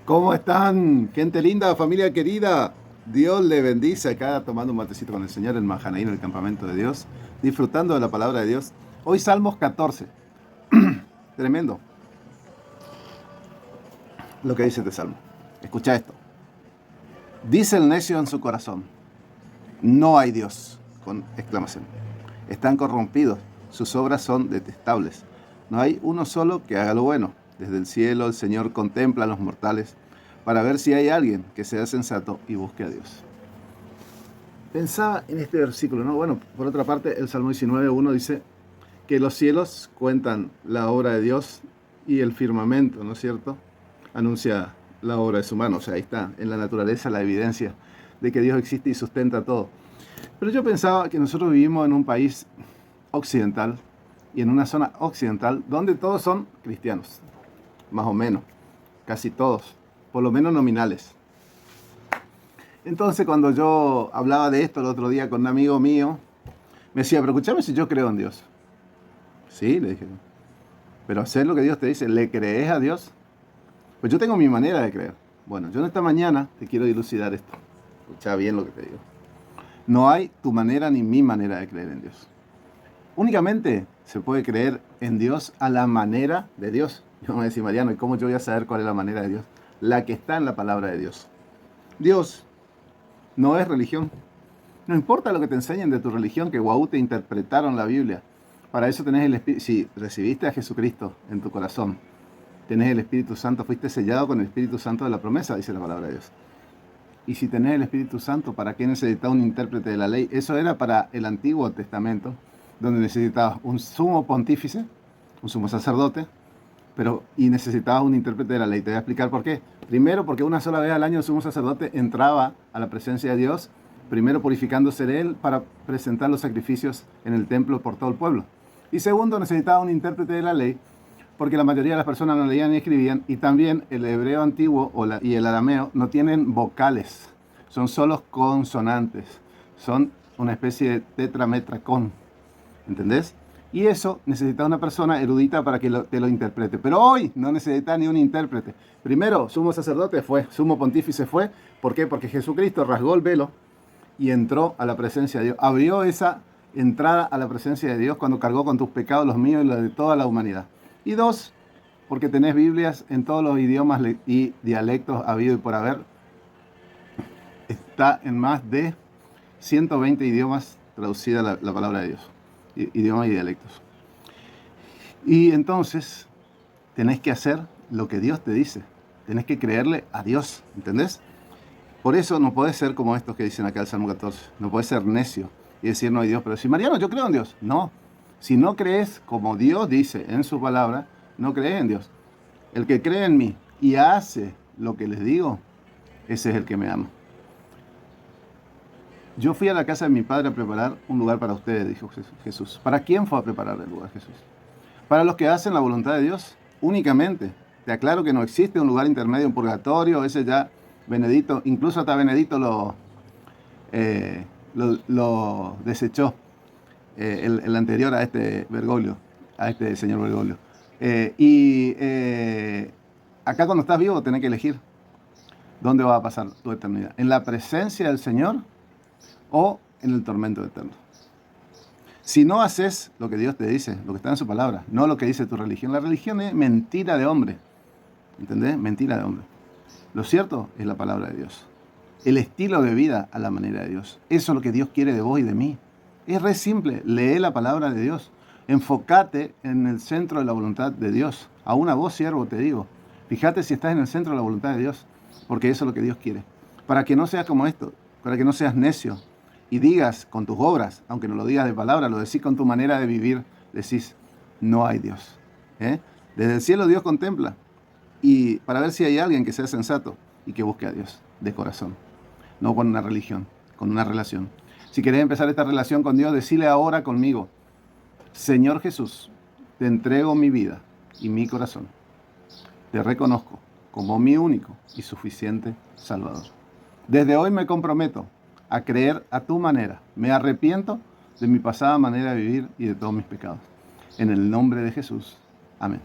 ¿Cómo están? Gente linda, familia querida. Dios le bendice acá tomando un matecito con el Señor en Mahanaí, en el campamento de Dios, disfrutando de la palabra de Dios. Hoy Salmos 14. Tremendo lo que dice este salmo. Escucha esto. Dice el necio en su corazón, no hay Dios, con exclamación. Están corrompidos, sus obras son detestables. No hay uno solo que haga lo bueno. Desde el cielo el Señor contempla a los mortales para ver si hay alguien que sea sensato y busque a Dios. Pensaba en este versículo, ¿no? Bueno, por otra parte, el Salmo 19:1 dice que los cielos cuentan la obra de Dios y el firmamento, ¿no es cierto?, anuncia la obra de su mano. O sea, ahí está, en la naturaleza, la evidencia de que Dios existe y sustenta todo. Pero yo pensaba que nosotros vivimos en un país occidental y en una zona occidental donde todos son cristianos, más o menos, casi todos, por lo menos nominales. Entonces, cuando yo hablaba de esto el otro día con un amigo mío, me decía, pero escúchame, si yo creo en Dios. Sí, le dije, pero hacer lo que Dios te dice, ¿le crees a Dios? Pues yo tengo mi manera de creer. Bueno, yo en esta mañana te quiero dilucidar esto. Escucha bien lo que te digo. No hay tu manera ni mi manera de creer en Dios. Únicamente se puede creer en Dios a la manera de Dios. Yo me voy a decir, Mariano, ¿y cómo yo voy a saber cuál es la manera de Dios? La que está en la palabra de Dios. Dios no es religión. No importa lo que te enseñen de tu religión, que guau te interpretaron la Biblia. Para eso tenés el Espíritu. Si recibiste a Jesucristo en tu corazón, tenés el Espíritu Santo, fuiste sellado con el Espíritu Santo de la promesa, dice la palabra de Dios. Y si tenés el Espíritu Santo, ¿para qué necesitas un intérprete de la ley? Eso era para el Antiguo Testamento, donde necesitabas un sumo pontífice, un sumo sacerdote, y necesitabas un intérprete de la ley. Te voy a explicar por qué. Primero, porque una sola vez al año el sumo sacerdote entraba a la presencia de Dios, primero purificándose de él para presentar los sacrificios en el templo por todo el pueblo. Y segundo, necesitaba un intérprete de la ley, porque la mayoría de las personas no leían ni escribían, y también el hebreo antiguo y el arameo no tienen vocales, son solo consonantes, son una especie de tetrametracón, ¿entendés? Y eso necesita una persona erudita para que te lo interprete. Pero hoy no necesita ni un intérprete. Primero, sumo sacerdote fue, sumo pontífice fue. ¿Por qué? Porque Jesucristo rasgó el velo y entró a la presencia de Dios. Abrió esa entrada a la presencia de Dios cuando cargó con tus pecados, los míos y los de toda la humanidad. Y dos, porque tenés Biblias en todos los idiomas y dialectos habido y por haber. Está en más de 120 idiomas traducida la palabra de Dios. Idiomas y dialectos. Y entonces tenés que hacer lo que Dios te dice. Tenés que creerle a Dios, ¿entendés? Por eso no podés ser como estos que dicen acá el Salmo 14. No podés ser necio y decir no hay Dios. Pero si Mariano, yo creo en Dios. No. Si no crees como Dios dice en su palabra, no crees en Dios. El que cree en mí y hace lo que les digo, ese es el que me ama. Yo fui a la casa de mi padre a preparar un lugar para ustedes, dijo Jesús. ¿Para quién fue a preparar el lugar Jesús? Para los que hacen la voluntad de Dios, únicamente. Te aclaro que no existe un lugar intermedio, un purgatorio, ese ya Benedito, incluso hasta Benedito lo desechó, el anterior a este Bergoglio, a este señor Bergoglio. Acá cuando estás vivo tenés que elegir dónde va a pasar tu eternidad. ¿En la presencia del Señor o en el tormento eterno? Si no haces lo que Dios te dice, lo que está en su palabra, no lo que dice tu religión. La religión es mentira de hombre. ¿Entendés? Mentira de hombre. Lo cierto es la palabra de Dios. El estilo de vida a la manera de Dios. Eso es lo que Dios quiere de vos y de mí. Es re simple. Lee la palabra de Dios. Enfócate en el centro de la voluntad de Dios. Aún a vos, siervo, te digo. Fíjate si estás en el centro de la voluntad de Dios. Porque eso es lo que Dios quiere. Para que no seas como esto. Para que no seas necio. Y digas con tus obras, aunque no lo digas de palabra, lo decís con tu manera de vivir, decís, no hay Dios. Desde el cielo Dios contempla, y para ver si hay alguien que sea sensato y que busque a Dios de corazón, no con una religión, con una relación. Si querés empezar esta relación con Dios, decile ahora conmigo, Señor Jesús, te entrego mi vida y mi corazón. Te reconozco como mi único y suficiente Salvador. Desde hoy me comprometo a creer a tu manera. Me arrepiento de mi pasada manera de vivir y de todos mis pecados. En el nombre de Jesús. Amén.